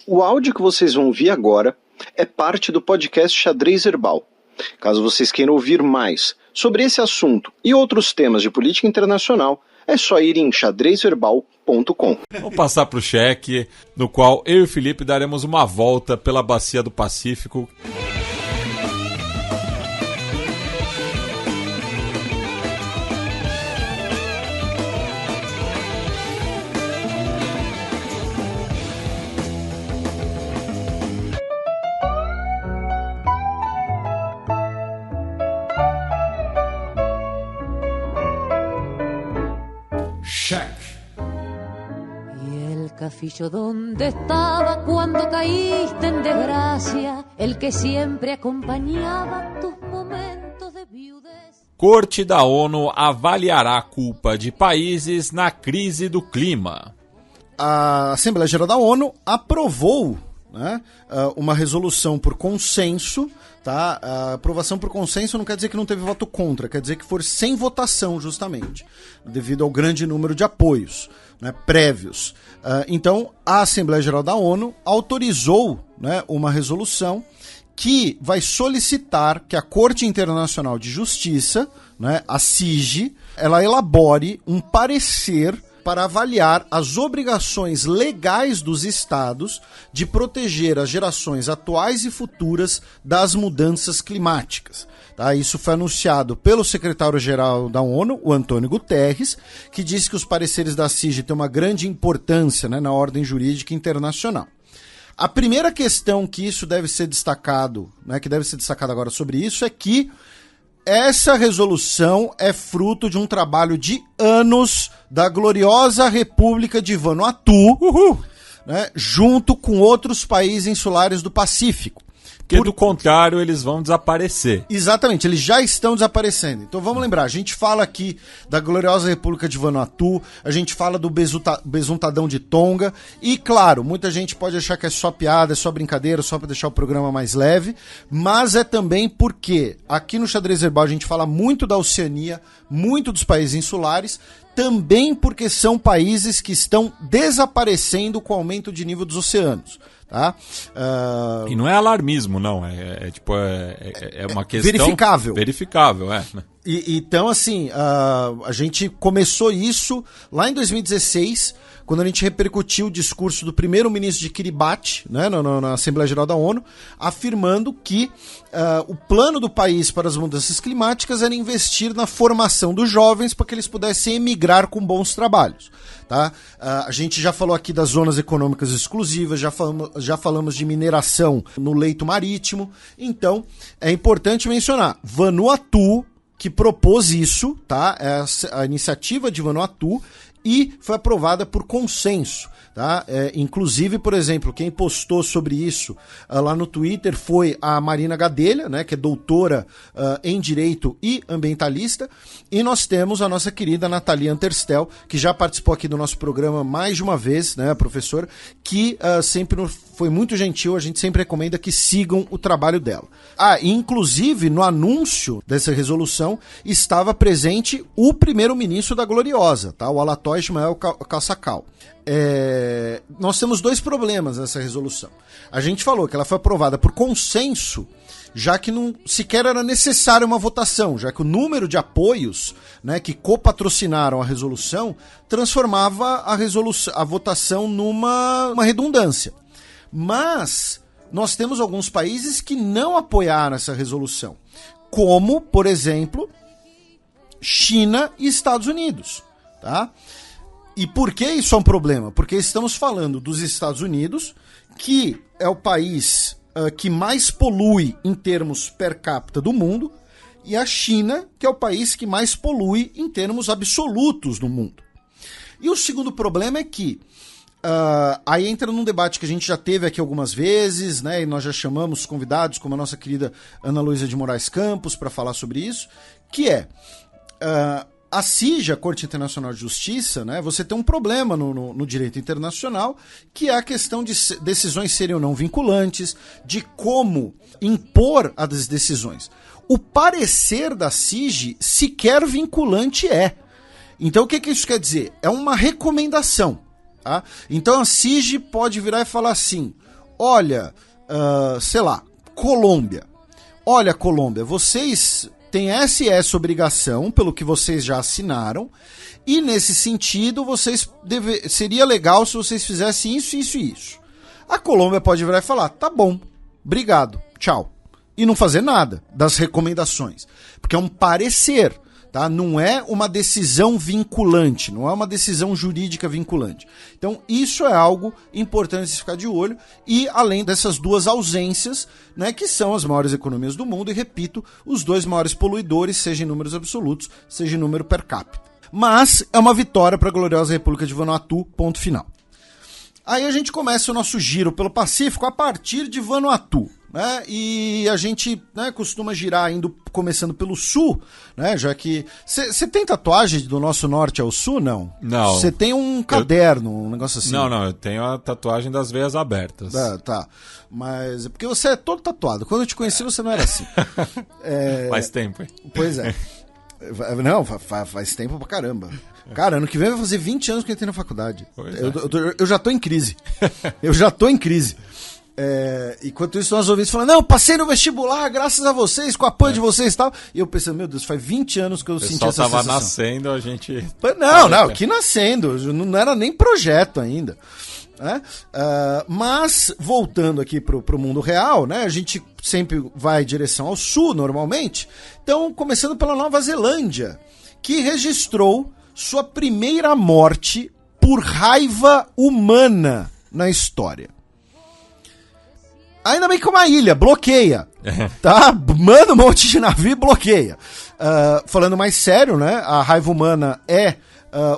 O áudio que vocês vão ouvir agora é parte do podcast Xadrez Herbal. Caso vocês queiram ouvir mais sobre esse assunto e outros temas de política internacional, é só ir em xadrezherbal.com. Vamos passar para o cheque, no qual eu e o Felipe daremos uma volta pela bacia do Pacífico. Cafillo, ¿dónde estaba cuando caíste en desgracia? El que siempre acompañaba tus momentos de viudez. Corte da ONU avaliará a culpa de países na crise do clima. A Assembleia Geral da ONU aprovou, né, uma resolução por consenso. Tá? A aprovação por consenso não quer dizer que não teve voto contra, quer dizer que foi sem votação, justamente, devido ao grande número de apoios, né, prévios. Então, a Assembleia Geral da ONU autorizou, né, uma resolução que vai solicitar que a Corte Internacional de Justiça, né, a CIJ, ela elabore um parecer para avaliar as obrigações legais dos estados de proteger as gerações atuais e futuras das mudanças climáticas. Tá? Isso foi anunciado pelo secretário-geral da ONU, o Antônio Guterres, que disse que os pareceres da CIJ têm uma grande importância, né, na ordem jurídica internacional. A primeira questão que isso deve ser destacado, né, que deve ser destacado agora sobre isso, é que essa resolução é fruto de um trabalho de anos da gloriosa República de Vanuatu, né, junto com outros países insulares do Pacífico. Porque do contrário eles vão desaparecer. Exatamente, eles já estão desaparecendo. Então vamos lembrar, a gente fala aqui da gloriosa República de Vanuatu, a gente fala do besuntadão de Tonga, e claro, muita gente pode achar que é só piada, é só brincadeira, só para deixar o programa mais leve, mas é também porque aqui no Xadrez Herbal a gente fala muito da Oceania, muito dos países insulares, também porque são países que estão desaparecendo com o aumento de nível dos oceanos. Tá? E não é alarmismo, não. É uma questão verificável, é. Então, assim, a gente começou isso lá em 2016, quando a gente repercutiu o discurso do primeiro-ministro de Kiribati, né, na Assembleia Geral da ONU, afirmando que o plano do país para as mudanças climáticas era investir na formação dos jovens para que eles pudessem emigrar com bons trabalhos. Tá? A gente já falou aqui das zonas econômicas exclusivas, já falamos de mineração no leito marítimo, então é importante mencionar, Vanuatu, que propôs isso, tá? A iniciativa de Vanuatu, e foi aprovada por consenso. Tá? Inclusive, por exemplo, quem postou sobre isso lá no Twitter foi a Marina Gadelha, né, que é doutora em Direito e ambientalista, e nós temos a nossa querida Nathalie Anterstel, que já participou aqui do nosso programa mais de uma vez, né, professora, que sempre foi muito gentil, a gente sempre recomenda que sigam o trabalho dela. Inclusive, no anúncio dessa resolução, estava presente o primeiro-ministro da Gloriosa, tá? O Alatói Ismael Caçacal. Nós temos dois problemas nessa resolução. A gente falou que ela foi aprovada por consenso, já que não sequer era necessária uma votação, já que o número de apoios, né, que copatrocinaram a resolução transformava a votação numa redundância. Mas nós temos alguns países que não apoiaram essa resolução, como, por exemplo, China e Estados Unidos. Tá? E por que isso é um problema? Porque estamos falando dos Estados Unidos, que é o país que mais polui em termos per capita do mundo, e a China, que é o país que mais polui em termos absolutos do mundo. E o segundo problema é que aí entra num debate que a gente já teve aqui algumas vezes, né, e nós já chamamos convidados como a nossa querida Ana Luísa de Moraes Campos para falar sobre isso, que é a CIJ, a Corte Internacional de Justiça, né, você tem um problema no direito internacional, que é a questão de decisões serem ou não vinculantes, de como impor as decisões. O parecer da CIJ sequer vinculante é. Então o que isso quer dizer? É uma recomendação. Tá? Então a CIJ pode virar e falar assim: olha, sei lá, Colômbia. Olha, Colômbia, vocês têm essa obrigação, pelo que vocês já assinaram, e nesse sentido, seria legal se vocês fizessem isso, isso e isso. A Colômbia pode virar e falar, tá bom, obrigado, tchau. E não fazer nada das recomendações. Porque é um parecer, tá? Não é uma decisão vinculante, não é uma decisão jurídica vinculante. Então, isso é algo importante de ficar de olho. E além dessas duas ausências, né, que são as maiores economias do mundo, e repito, os dois maiores poluidores, seja em números absolutos, seja em número per capita. Mas é uma vitória para a gloriosa República de Vanuatu, ponto final. Aí a gente começa o nosso giro pelo Pacífico a partir de Vanuatu, né? E a gente, né, costuma girar começando pelo sul, né? Já que você tem tatuagem do nosso norte ao sul, não? Não. Você tem um caderno, um negócio assim? Não, eu tenho a tatuagem das veias abertas. Tá. Mas é porque você é todo tatuado. Quando eu te conheci, você não era assim. Faz tempo, hein? Pois é. Não, faz tempo pra caramba. Cara, ano que vem vai fazer 20 anos que eu entrei na faculdade. Eu já tô em crise. Enquanto isso, nós ouvintes falando, não, passei no vestibular graças a vocês, com o apoio de vocês e tal. E eu pensando, meu Deus, faz 20 anos que eu senti essa sensação. Tava nascendo, a gente... Não, que nascendo, não era nem projeto ainda. Né? Mas, voltando aqui pro mundo real, né? A gente sempre vai em direção ao sul, normalmente. Então, começando pela Nova Zelândia, que registrou sua primeira morte por raiva humana na história. Ainda bem que é uma ilha, bloqueia, tá? Manda um monte de navio e bloqueia. Falando mais sério, né? A raiva humana é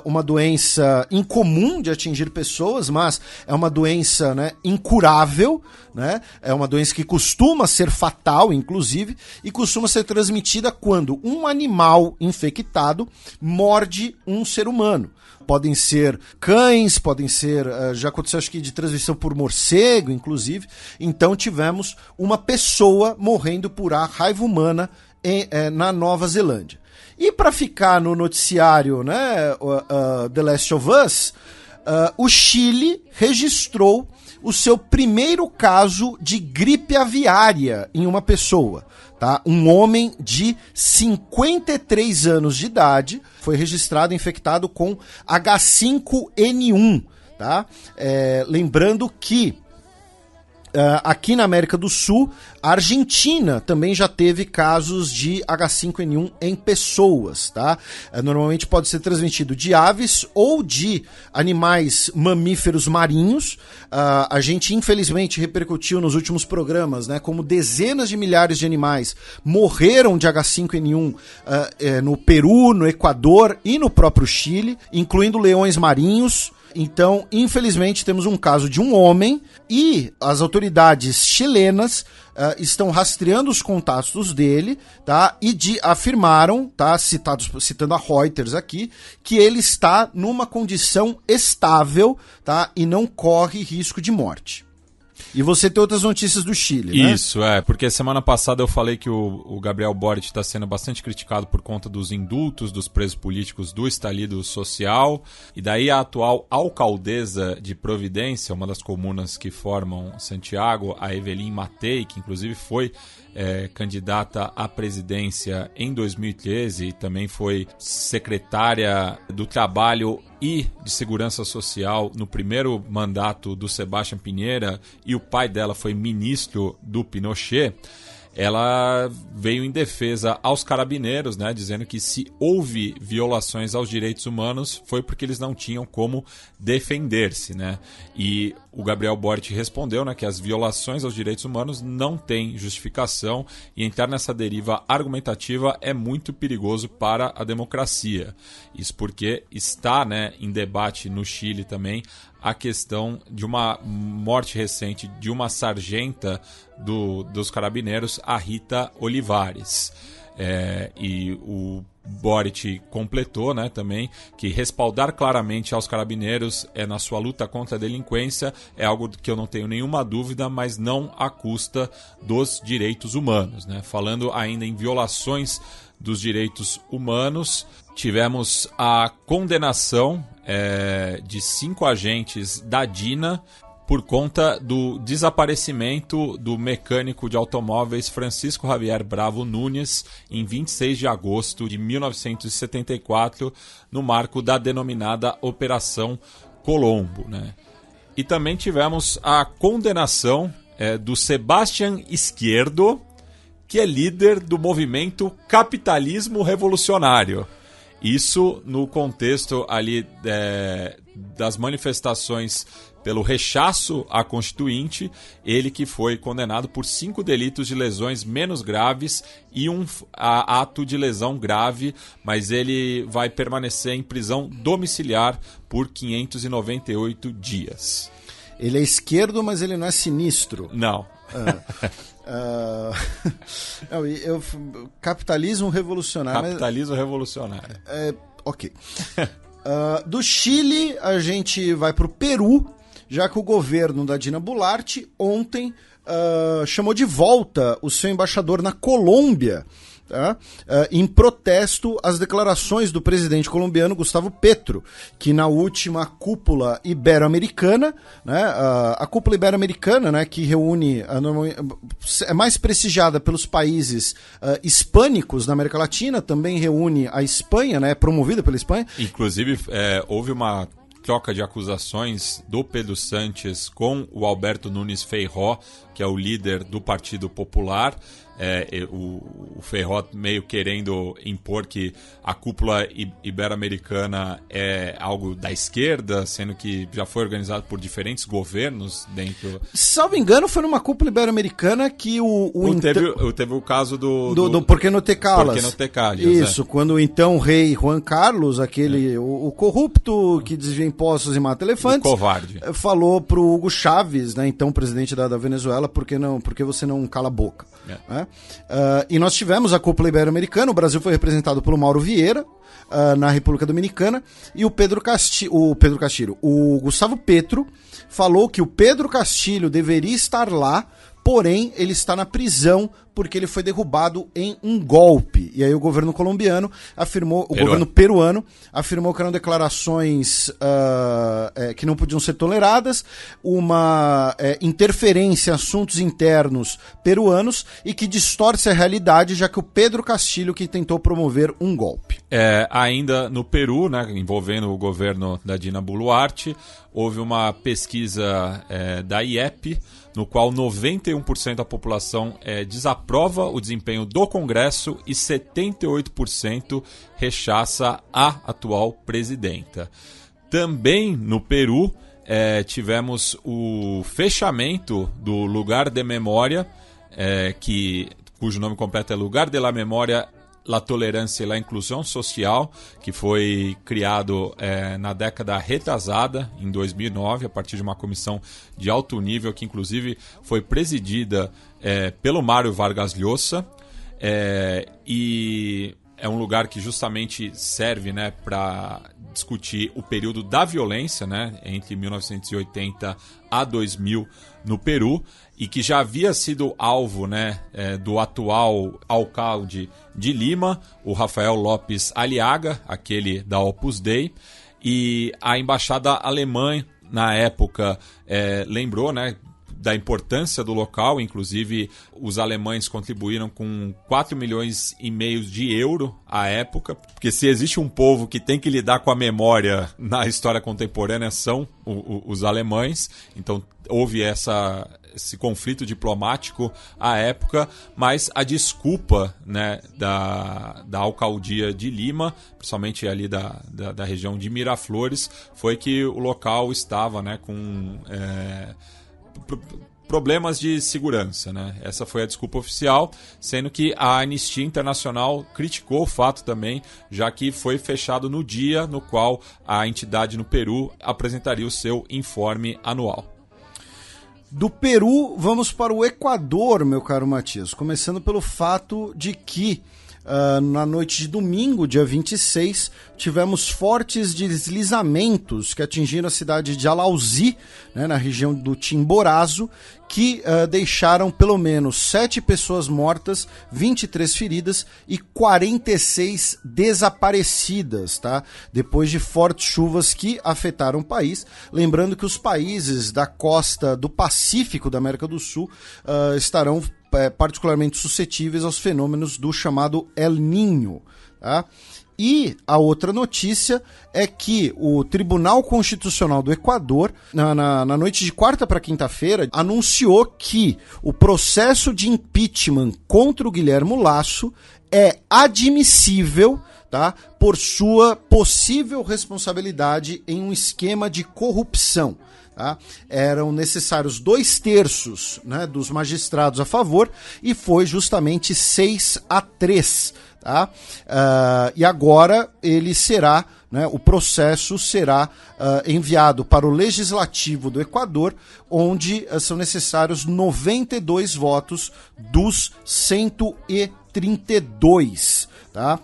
uma doença incomum de atingir pessoas, mas é uma doença, né, incurável, né? É uma doença que costuma ser fatal, inclusive, e costuma ser transmitida quando um animal infectado morde um ser humano. Podem ser cães, podem ser... já aconteceu, acho que, de transmissão por morcego, inclusive. Então tivemos uma pessoa morrendo por raiva humana na Nova Zelândia. E para ficar no noticiário, né, The Last of Us, o Chile registrou o seu primeiro caso de gripe aviária em uma pessoa. Tá? Um homem de 53 anos de idade foi registrado infectado com H5N1. Tá? Lembrando que aqui na América do Sul, a Argentina também já teve casos de H5N1 em pessoas, tá? Normalmente pode ser transmitido de aves ou de animais mamíferos marinhos. A gente, infelizmente, repercutiu nos últimos programas, né, como dezenas de milhares de animais morreram de H5N1 no Peru, no Equador e no próprio Chile, incluindo leões marinhos. Então, infelizmente, temos um caso de um homem e as autoridades chilenas estão rastreando os contatos dele, tá? E afirmaram, tá? Citando a Reuters aqui, que ele está numa condição estável, tá? E não corre risco de morte. E você tem outras notícias do Chile, né? Isso, porque semana passada eu falei que o Gabriel Boric está sendo bastante criticado por conta dos indultos dos presos políticos do estalido social, e daí a atual alcaldesa de Providência, uma das comunas que formam Santiago, a Evelyn Matei, que inclusive foi candidata à presidência em 2013 e também foi secretária do Trabalho e de Segurança Social no primeiro mandato do Sebastián Piñera, e o pai dela foi ministro do Pinochet. Ela veio em defesa aos carabineiros, né, dizendo que se houve violações aos direitos humanos foi porque eles não tinham como defender-se, né? E o Gabriel Boric respondeu, né, que as violações aos direitos humanos não têm justificação e entrar nessa deriva argumentativa é muito perigoso para a democracia. Isso porque está, né, em debate no Chile também a questão de uma morte recente de uma sargenta dos carabineiros, a Rita Olivares. E o Boric completou, né, também que respaldar claramente aos carabineiros na sua luta contra a delinquência é algo que eu não tenho nenhuma dúvida, mas não à custa dos direitos humanos, né? Falando ainda em violações dos direitos humanos, tivemos a condenação de 5 agentes da DINA por conta do desaparecimento do mecânico de automóveis Francisco Javier Bravo Nunes em 26 de agosto de 1974, no marco da denominada Operação Colombo, né? E também tivemos a condenação do Sebastián Izquierdo, que é líder do movimento Capitalismo Revolucionário. Isso no contexto ali das manifestações pelo rechaço à Constituinte, ele que foi condenado por 5 delitos de lesões menos graves e um ato de lesão grave, mas ele vai permanecer em prisão domiciliar por 598 dias. Ele é esquerdo, mas ele não é sinistro. Não. Capitalismo revolucionário. Capitalismo revolucionário. Ok. Do Chile, a gente vai para o Peru, já que o governo da Dina Boluarte ontem chamou de volta o seu embaixador na Colômbia, tá? Em protesto às declarações do presidente colombiano Gustavo Petro, que na última cúpula ibero-americana, né, a cúpula ibero-americana, né, que reúne, é mais prestigiada pelos países hispânicos da América Latina, também reúne a Espanha, né, é promovida pela Espanha. Inclusive, houve uma troca de acusações do Pedro Sánchez com o Alberto Núñez Feijóo, que é o líder do Partido Popular. O Feijóo meio querendo impor que a cúpula ibero-americana é algo da esquerda, sendo que já foi organizado por diferentes governos dentro... Salvo engano, foi numa cúpula ibero-americana que teve o caso do Por que no te calas? Por que no te callas, Isso, quando o então rei Juan Carlos, o corrupto que desvia impostos e mata elefantes, o covarde, falou pro Hugo Chávez, né, então presidente da Venezuela, por que você não cala a boca? E nós tivemos a cúpula ibero-americana, o Brasil foi representado pelo Mauro Vieira, na República Dominicana, e o Gustavo Petro falou que o Pedro Castilho deveria estar lá, porém ele está na prisão porque ele foi derrubado em um golpe. E aí o governo colombiano afirmou, governo peruano afirmou que eram declarações que não podiam ser toleradas, uma interferência em assuntos internos peruanos e que distorce a realidade, já que o Pedro Castilho que tentou promover um golpe. Ainda no Peru, né, envolvendo o governo da Dina Boluarte, houve uma pesquisa da IEP, no qual 91% da população desaprova o desempenho do Congresso e 78% rechaça a atual presidenta. Também no Peru, tivemos o fechamento do Lugar de Memória, cujo nome completo é Lugar de la Memória, La Tolerância e la Inclusão Social, que foi criado na década retrasada, em 2009, a partir de uma comissão de alto nível, que inclusive foi presidida pelo Mário Vargas Llosa, e é um lugar que justamente serve, né, para discutir o período da violência, né, entre 1980 a 2000 no Peru, e que já havia sido alvo, né, do atual alcalde de Lima, o Rafael Lopes Aliaga, aquele da Opus Dei, e a embaixada alemã na época lembrou, né, da importância do local. Inclusive os alemães contribuíram com 4,5 milhões de euros à época, porque se existe um povo que tem que lidar com a memória na história contemporânea são os alemães. Então houve esse conflito diplomático à época, mas a desculpa, né, da alcaldia de Lima, principalmente ali da região de Miraflores, foi que o local estava, né, com problemas de segurança, né? Essa foi a desculpa oficial, sendo que a Anistia Internacional criticou o fato também, já que foi fechado no dia no qual a entidade no Peru apresentaria o seu informe anual. Do Peru, vamos para o Equador, meu caro Matias, começando pelo fato de que na noite de domingo, dia 26, tivemos fortes deslizamentos que atingiram a cidade de Alauzi, né, na região do Chimborazo, que deixaram pelo menos 7 pessoas mortas, 23 feridas e 46 desaparecidas, tá? Depois de fortes chuvas que afetaram o país. Lembrando que os países da costa do Pacífico da América do Sul estarão particularmente suscetíveis aos fenômenos do chamado El Niño, tá? E a outra notícia é que o Tribunal Constitucional do Equador, na noite de quarta para quinta-feira, anunciou que o processo de impeachment contra o Guilherme Lasso é admissível, tá, por sua possível responsabilidade em um esquema de corrupção. Tá? Eram necessários 2/3, né, dos magistrados a favor e foi justamente 6-3. Tá? E agora ele será, né, o processo será enviado para o Legislativo do Equador, onde são necessários 92 votos dos 132. Tá?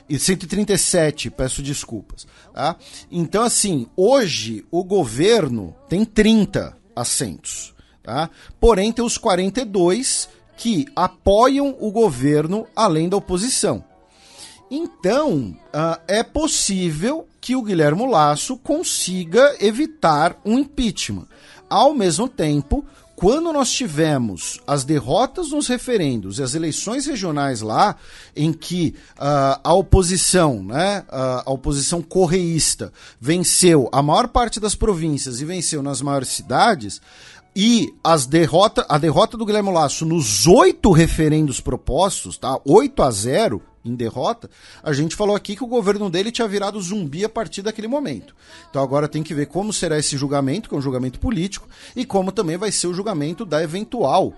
E 137, peço desculpas. Tá? Então, assim, hoje o governo tem 30 assentos. Tá? Porém, tem os 42 que apoiam o governo além da oposição. Então, é possível que o Guilherme Lasso consiga evitar um impeachment. Ao mesmo tempo, quando nós tivemos as derrotas nos referendos e as eleições regionais lá, em que a oposição, né, a oposição correísta venceu a maior parte das províncias e venceu nas maiores cidades, e a derrota do Guilherme Lasso nos 8 referendos propostos, tá? 8-0 em derrota, a gente falou aqui que o governo dele tinha virado zumbi a partir daquele momento. Então agora tem que ver como será esse julgamento, que é um julgamento político, e como também vai ser o julgamento da eventual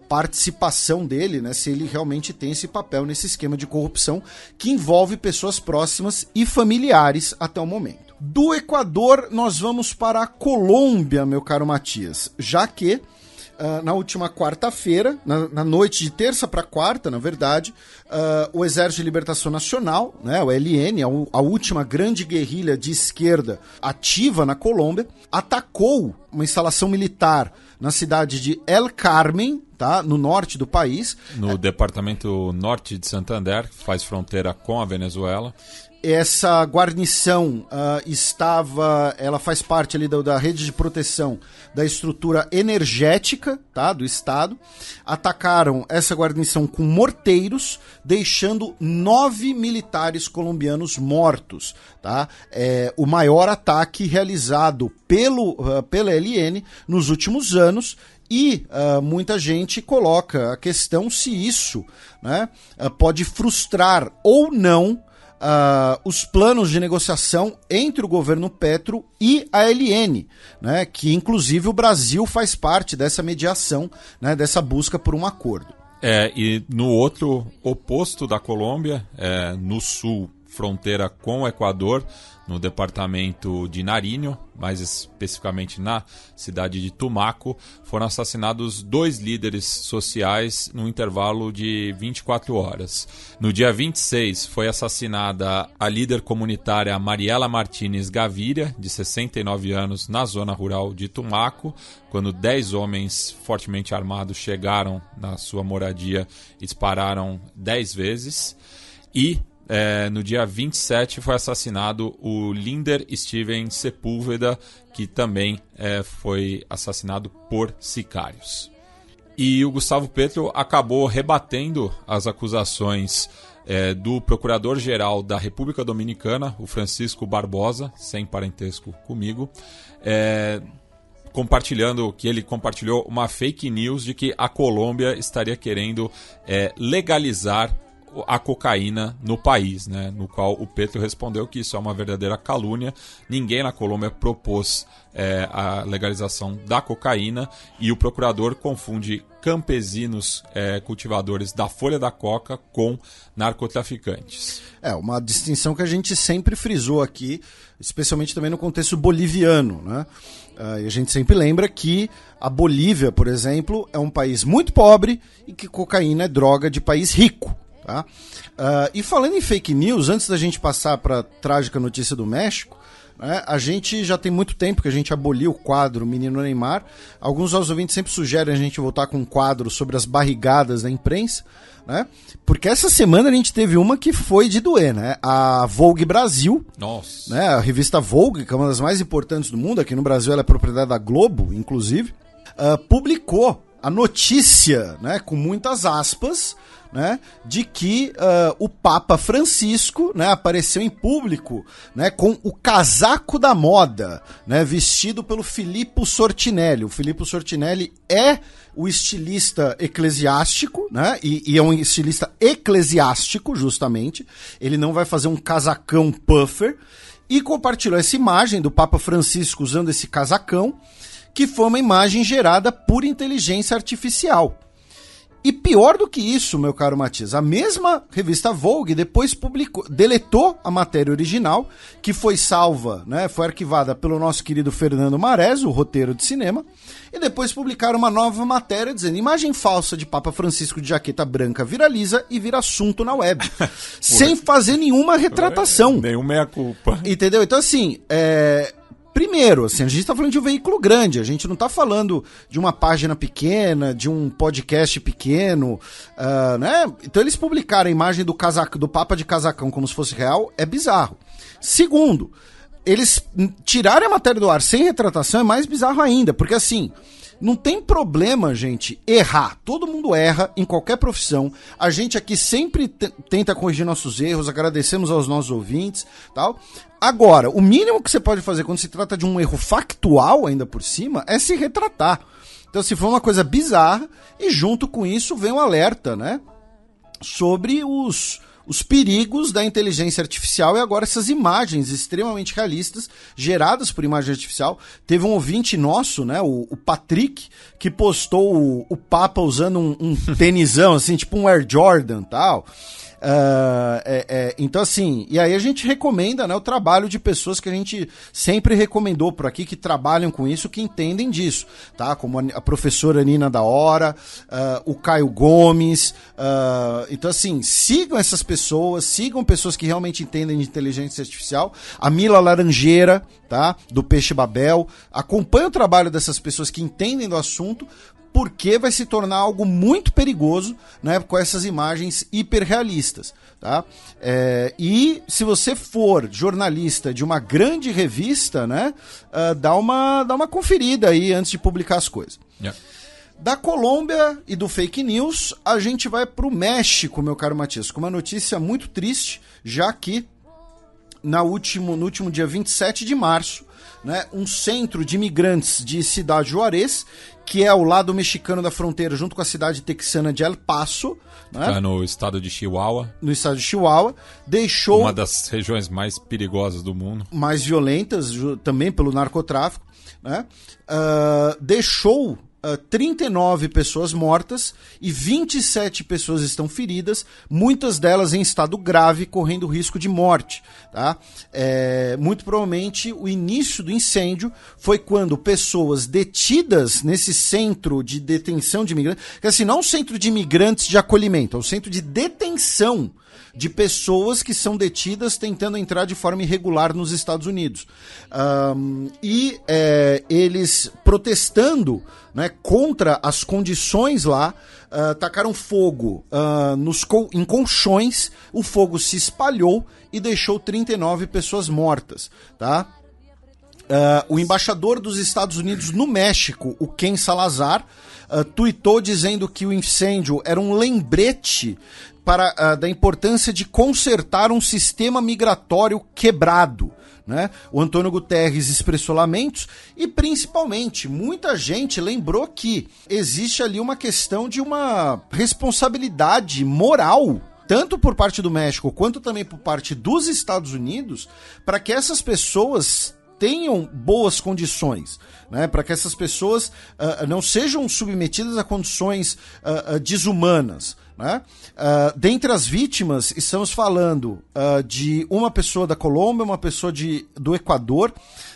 participação dele, né, se ele realmente tem esse papel nesse esquema de corrupção que envolve pessoas próximas e familiares até o momento. Do Equador, nós vamos para a Colômbia, meu caro Matias, já que na última quarta-feira, na noite de terça para quarta, na verdade, o Exército de Libertação Nacional, né, o ELN, a última grande guerrilha de esquerda ativa na Colômbia, atacou uma instalação militar na cidade de El Carmen, tá, no norte do país. No departamento norte de Santander, que faz fronteira com a Venezuela. Essa guarnição ela faz parte ali da rede de proteção da estrutura energética, tá, do Estado. Atacaram essa guarnição com morteiros, deixando 9 militares colombianos mortos. Tá? É o maior ataque realizado pela ELN nos últimos anos. E muita gente coloca a questão se isso, né, pode frustrar ou não os planos de negociação entre o governo Petro e a ELN, né, que inclusive o Brasil faz parte dessa mediação, né, dessa busca por um acordo. E no outro oposto da Colômbia, no sul, fronteira com o Equador, no departamento de Nariño, mais especificamente na cidade de Tumaco, foram assassinados 2 líderes sociais no intervalo de 24 horas. No dia 26 foi assassinada a líder comunitária Mariela Martínez Gaviria, de 69 anos, na zona rural de Tumaco, quando 10 homens fortemente armados chegaram na sua moradia e dispararam 10 vezes. E no dia 27 foi assassinado o Linder Steven Sepúlveda, que também foi assassinado por sicários. E o Gustavo Petro acabou rebatendo as acusações do Procurador-Geral da República Dominicana, o Francisco Barbosa, sem parentesco comigo, ele compartilhou uma fake news de que a Colômbia estaria querendo legalizar a cocaína no país, né? No qual o Petro respondeu que isso é uma verdadeira calúnia. Ninguém na Colômbia propôs a legalização da cocaína, e o procurador confunde campesinos cultivadores da folha da coca com narcotraficantes. Uma distinção que a gente sempre frisou aqui, especialmente também no contexto boliviano, né? E a gente sempre lembra que a Bolívia, por exemplo, é um país muito pobre e que cocaína é droga de país rico. Tá? E falando em fake news, antes da gente passar para a trágica notícia do México, né, a gente já tem muito tempo que a gente aboliu o quadro Menino Neymar. Alguns dos ouvintes sempre sugerem a gente voltar com um quadro sobre as barrigadas da imprensa, né? Porque essa semana a gente teve uma que foi de doer, né? A Vogue Brasil, nossa, né? A revista Vogue, que é uma das mais importantes do mundo, aqui no Brasil ela é propriedade da Globo, inclusive, publicou a notícia, né, com muitas aspas, né, de que o Papa Francisco, né, apareceu em público, né, com o casaco da moda, né, vestido pelo Filippo Sortinelli. O Filippo Sortinelli é o estilista eclesiástico, né, e é um estilista eclesiástico, justamente. Ele não vai fazer um casacão puffer, e compartilhou essa imagem do Papa Francisco usando esse casacão, que foi uma imagem gerada por inteligência artificial. E pior do que isso, meu caro Matias, a mesma revista Vogue depois deletou a matéria original, que foi salva, né, foi arquivada pelo nosso querido Fernando Mares, o roteiro de cinema, e depois publicaram uma nova matéria dizendo: imagem falsa de Papa Francisco de jaqueta branca viraliza e vira assunto na web. Sem fazer nenhuma retratação. Nenhuma meia-culpa. Entendeu? Então, assim, primeiro, assim, a gente está falando de um veículo grande, a gente não está falando de uma página pequena, de um podcast pequeno, né? Então eles publicaram a imagem do Papa de casacão como se fosse real, é bizarro. Segundo, eles tirarem a matéria do ar sem retratação é mais bizarro ainda, porque assim, não tem problema, gente, errar. Todo mundo erra em qualquer profissão. A gente aqui sempre tenta corrigir nossos erros, agradecemos aos nossos ouvintes, tal. Agora, o mínimo que você pode fazer quando se trata de um erro factual, ainda por cima, é se retratar. Então, se for uma coisa bizarra, e junto com isso vem um alerta, né, sobre os perigos da inteligência artificial, e agora essas imagens extremamente realistas, geradas por imagem artificial. Teve um ouvinte nosso, né, o Patrick, que postou o Papa usando um tenisão, assim, tipo um Air Jordan e tal. Então, assim, e aí a gente recomenda, né, o trabalho de pessoas que a gente sempre recomendou por aqui, que trabalham com isso, que entendem disso, tá? Como a professora Nina da Hora, o Caio Gomes. Então, assim, sigam essas pessoas, sigam pessoas que realmente entendem de inteligência artificial. A Mila Laranjeira, tá? Do Peixe Babel. Acompanhe o trabalho dessas pessoas que entendem do assunto, porque vai se tornar algo muito perigoso, né, com essas imagens hiperrealistas, tá? E se você for jornalista de uma grande revista, né, dá uma conferida aí antes de publicar as coisas. Yeah. Da Colômbia e do fake news, a gente vai para o México, meu caro Matias, com uma notícia muito triste, já que no último dia 27 de março, né, um centro de imigrantes de Cidade Juárez, que é ao lado mexicano da fronteira, junto com a cidade texana de El Paso, né, no estado de Chihuahua. No estado de Chihuahua, deixou... Uma das regiões mais perigosas do mundo. Mais violentas, também pelo narcotráfico, né, deixou 39 pessoas mortas e 27 pessoas estão feridas, muitas delas em estado grave, correndo risco de morte, tá? Muito provavelmente o início do incêndio foi quando pessoas detidas nesse centro de detenção de imigrantes, que assim, não é um centro de imigrantes de acolhimento, é um centro de detenção de pessoas que são detidas tentando entrar de forma irregular nos Estados Unidos. Eles protestando, né, contra as condições lá, tacaram fogo em colchões, o fogo se espalhou e deixou 39 pessoas mortas, tá? O embaixador dos Estados Unidos no México, o Ken Salazar, tuitou dizendo que o incêndio era um lembrete da importância de consertar um sistema migratório quebrado, né? O Antônio Guterres expressou lamentos e, principalmente, muita gente lembrou que existe ali uma questão de uma responsabilidade moral, tanto por parte do México quanto também por parte dos Estados Unidos, para que essas pessoas tenham boas condições, né, para que essas pessoas não sejam submetidas a condições desumanas. Né? Dentre as vítimas, estamos falando de uma pessoa da Colômbia, uma pessoa do Equador,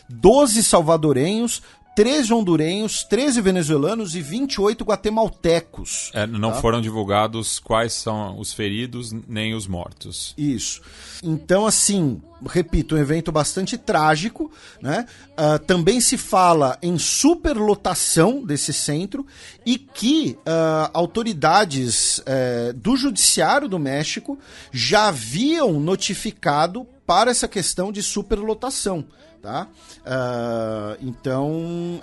12 salvadorenhos, 13 hondurenhos, 13 venezuelanos e 28 guatemaltecos. Não foram divulgados quais são os feridos nem os mortos. Isso. Então, assim, repito, um evento bastante trágico, né? Também se fala em superlotação desse centro e que autoridades do Judiciário do México já haviam notificado para essa questão de superlotação. Tá? Então,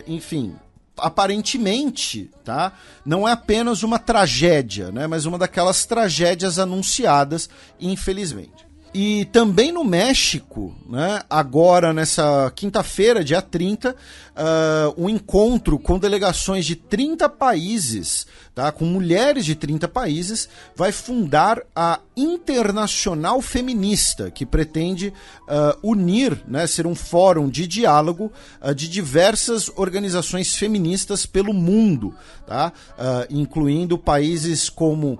enfim, aparentemente, tá? Não é apenas uma tragédia, né? Mas uma daquelas tragédias anunciadas, infelizmente. E também no México, né, agora nessa quinta-feira, dia 30, um encontro com delegações de 30 países, tá, com mulheres de 30 países, vai fundar a Internacional Feminista, que pretende unir, né, ser um fórum de diálogo de diversas organizações feministas pelo mundo, tá, incluindo países como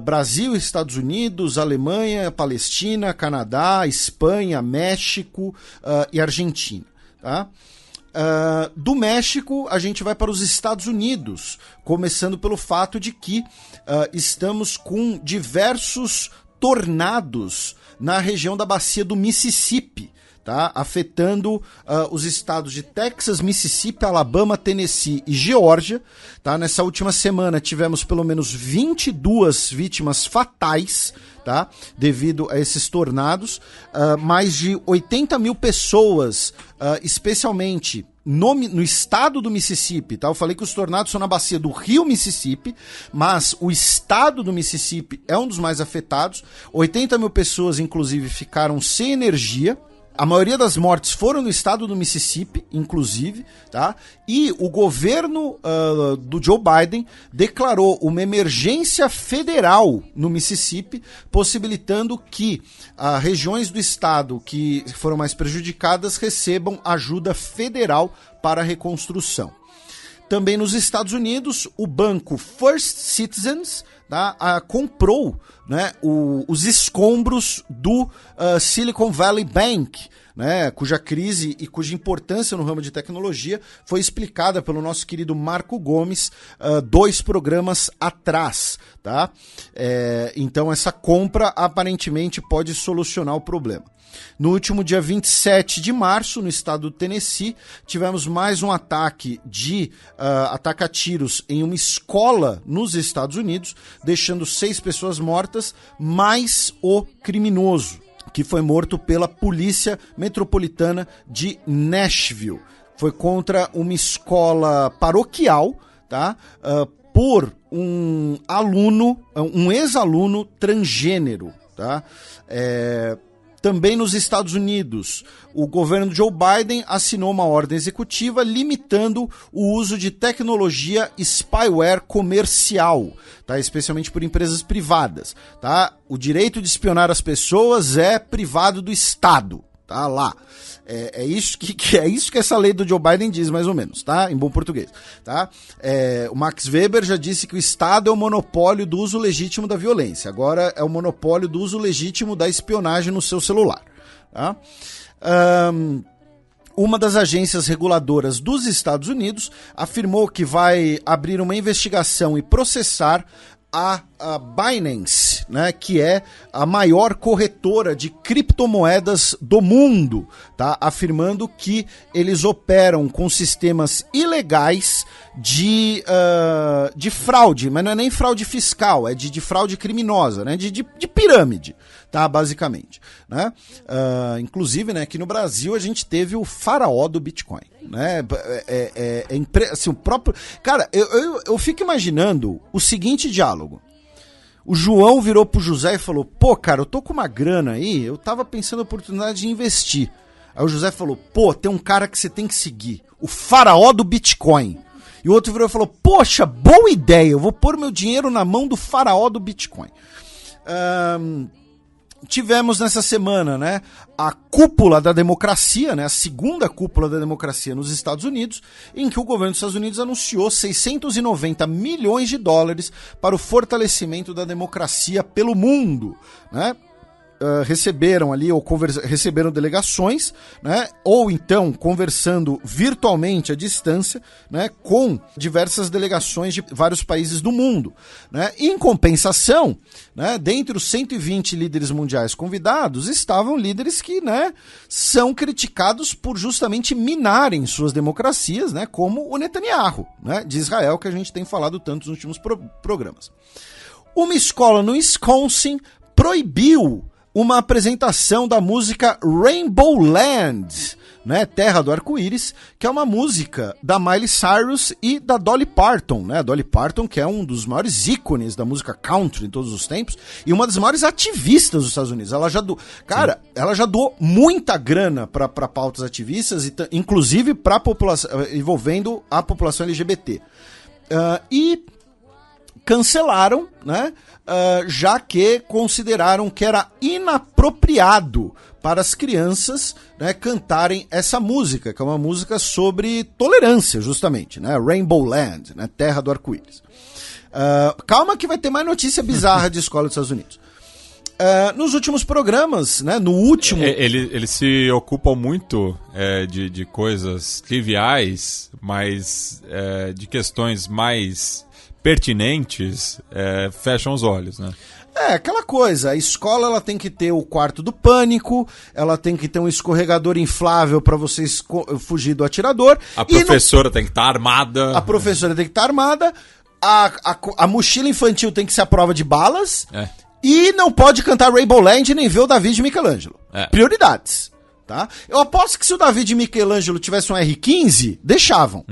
Brasil, Estados Unidos, Alemanha, Palestina, Canadá, Espanha, México e Argentina. Tá? Do México, a gente vai para os Estados Unidos, começando pelo fato de que estamos com diversos tornados na região da bacia do Mississippi, tá? Afetando os estados de Texas, Mississippi, Alabama, Tennessee e Geórgia. Tá? Nessa última semana tivemos pelo menos 22 vítimas fatais, tá? Devido a esses tornados. Mais de 80 mil pessoas, especialmente no estado do Mississippi, tá? Eu falei que os tornados são na bacia do rio Mississippi, mas o estado do Mississippi é um dos mais afetados. 80 mil pessoas, inclusive, ficaram sem energia. A maioria das mortes foram no estado do Mississippi, inclusive, tá? E o governo do Joe Biden declarou uma emergência federal no Mississippi, possibilitando que regiões do estado que foram mais prejudicadas recebam ajuda federal para a reconstrução. Também nos Estados Unidos, o banco First Citizens, tá, comprou, né, os escombros do Silicon Valley Bank, né, cuja crise e cuja importância no ramo de tecnologia foi explicada pelo nosso querido Marco Gomes 2 programas atrás. Tá? Então essa compra aparentemente pode solucionar o problema. No último dia 27 de março, no estado do Tennessee, tivemos mais um ataque ataque a tiros em uma escola nos Estados Unidos, deixando 6 pessoas mortas, mais o criminoso, que foi morto pela Polícia Metropolitana de Nashville. Foi contra uma escola paroquial, tá? Por um ex-aluno transgênero, tá? Também nos Estados Unidos, o governo Joe Biden assinou uma ordem executiva limitando o uso de tecnologia spyware comercial, tá? Especialmente por empresas privadas. Tá? O direito de espionar as pessoas é privado do Estado. Tá lá. É isso que essa lei do Joe Biden diz, mais ou menos, tá? Em bom português. Tá? O Max Weber já disse que o Estado é o monopólio do uso legítimo da violência. Agora é o monopólio do uso legítimo da espionagem no seu celular. Tá? Uma das agências reguladoras dos Estados Unidos afirmou que vai abrir uma investigação e processar a Binance, né, que é a maior corretora de criptomoedas do mundo, tá? Afirmando que eles operam com sistemas ilegais de fraude, mas não é nem fraude fiscal, é de fraude criminosa, né? De pirâmide, tá? Basicamente, né? Inclusive, né, aqui no Brasil a gente teve o faraó do Bitcoin, né? Assim, o próprio... Cara, eu fico imaginando o seguinte diálogo. O João virou pro José e falou: pô, cara, eu tô com uma grana aí, eu tava pensando na oportunidade de investir. Aí o José falou: pô, tem um cara que você tem que seguir, o faraó do Bitcoin. E o outro virou e falou: poxa, boa ideia, eu vou pôr meu dinheiro na mão do faraó do Bitcoin. Tivemos nessa semana, né, a cúpula da democracia, né, a segunda cúpula da democracia nos Estados Unidos, em que o governo dos Estados Unidos anunciou 690 milhões de dólares para o fortalecimento da democracia pelo mundo, né? Receberam ali ou receberam delegações, né, ou então conversando virtualmente à distância, né, com diversas delegações de vários países do mundo, né. Em compensação, né, dentre os 120 líderes mundiais convidados estavam líderes que, né, são criticados por justamente minarem suas democracias, né, como o Netanyahu, né, de Israel, que a gente tem falado tanto nos últimos programas. Uma escola no Wisconsin proibiu uma apresentação da música Rainbow Land, né, Terra do Arco-Íris, que é uma música da Miley Cyrus e da Dolly Parton, né, Dolly Parton, que é um dos maiores ícones da música country em todos os tempos e uma das maiores ativistas dos Estados Unidos. Ela já ela já doou muita grana para pautas ativistas, inclusive para população, envolvendo a população LGBT. E cancelaram, né? Já que consideraram que era inapropriado para as crianças, né, cantarem essa música, que é uma música sobre tolerância, justamente, né? Rainbow Land, né, Terra do Arco-Íris. Calma que vai ter mais notícia bizarra de escola dos Estados Unidos. Nos últimos programas, né, no último... Eles se ocupam muito de coisas triviais, mas de questões mais pertinentes, fecham os olhos, né? Aquela coisa, a escola ela tem que ter o quarto do pânico, ela tem que ter um escorregador inflável para você fugir do atirador. A professora tem que estar armada. A professora tem que estar armada, a mochila infantil tem que ser a prova de balas, e não pode cantar Rainbow Land nem ver o Davi de Michelangelo. Prioridades, tá? Eu aposto que se o Davi de Michelangelo tivesse um R15, deixavam.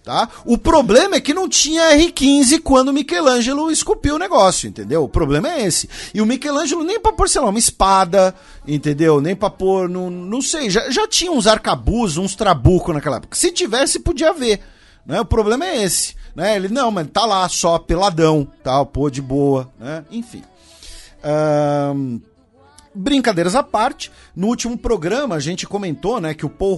Tá? O problema é que não tinha R15 quando o Michelangelo esculpiu o negócio, entendeu? O problema é esse. E o Michelangelo nem pra pôr, sei lá, uma espada, entendeu? Nem pra pôr, não sei, já tinha uns arcabuzos, uns trabucos naquela época. Se tivesse, podia ver, né? O problema é esse, né? Ele, não, mas tá lá só peladão, tal, pô, de boa, né? Enfim. Brincadeiras à parte, no último programa a gente comentou, né, que o Paul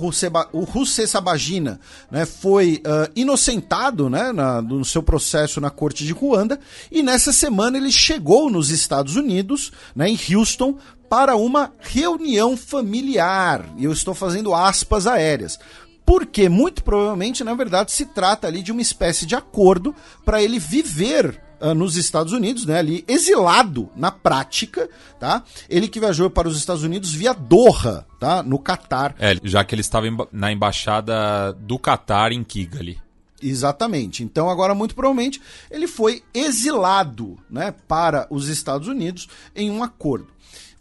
Rusesabagina, né, foi inocentado, né, no seu processo na corte de Ruanda, e nessa semana ele chegou nos Estados Unidos, né, em Houston, para uma reunião familiar, e eu estou fazendo aspas aéreas, porque muito provavelmente, na verdade, se trata ali de uma espécie de acordo para ele viver nos Estados Unidos, né, ali exilado na prática, tá? Ele que viajou para os Estados Unidos via Doha, tá? No Catar. Já que ele estava na embaixada do Catar em Kigali. Exatamente. Então agora muito provavelmente ele foi exilado, né, para os Estados Unidos em um acordo.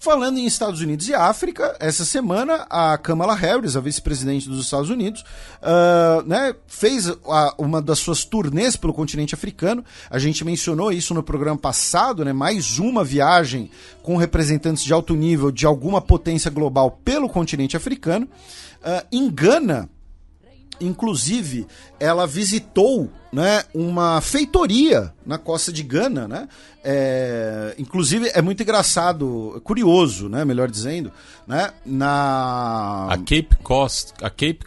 Falando em Estados Unidos e África, essa semana a Kamala Harris, a vice-presidente dos Estados Unidos, né, fez uma das suas turnês pelo continente africano. A gente mencionou isso no programa passado, né, mais uma viagem com representantes de alto nível de alguma potência global pelo continente africano. Em Gana, inclusive, ela visitou, né, uma feitoria na costa de Gana, né? Inclusive é muito engraçado, curioso, né, melhor dizendo, né, a Cape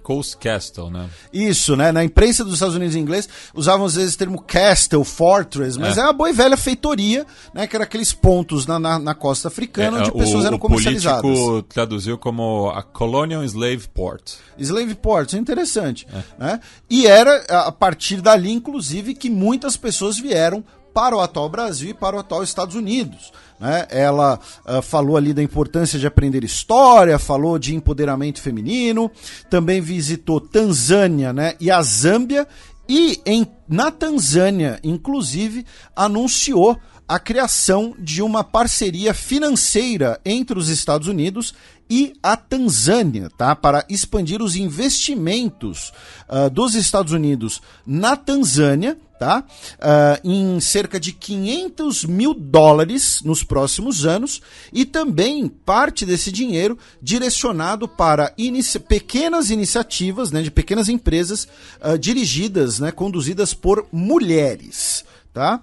Coast Castle, né? Isso, né, na imprensa dos Estados Unidos em inglês usavam às vezes o termo castle, fortress, mas é uma boa e velha feitoria, né, que era aqueles pontos na costa africana onde pessoas eram comercializadas. O político traduziu como a Colonial Slave Port. Slave Port, interessante, né? E era a partir dali, inclusive, que muitas pessoas vieram para o atual Brasil e para o atual Estados Unidos, né? Ela falou ali da importância de aprender história, falou de empoderamento feminino, também visitou Tanzânia, né, e a Zâmbia, e na Tanzânia, inclusive, anunciou a criação de uma parceria financeira entre os Estados Unidos e a Tanzânia, tá? Para expandir os investimentos dos Estados Unidos na Tanzânia, tá? Em cerca de $500 mil nos próximos anos, e também parte desse dinheiro direcionado para pequenas iniciativas, né, de pequenas empresas dirigidas, né, conduzidas por mulheres, tá?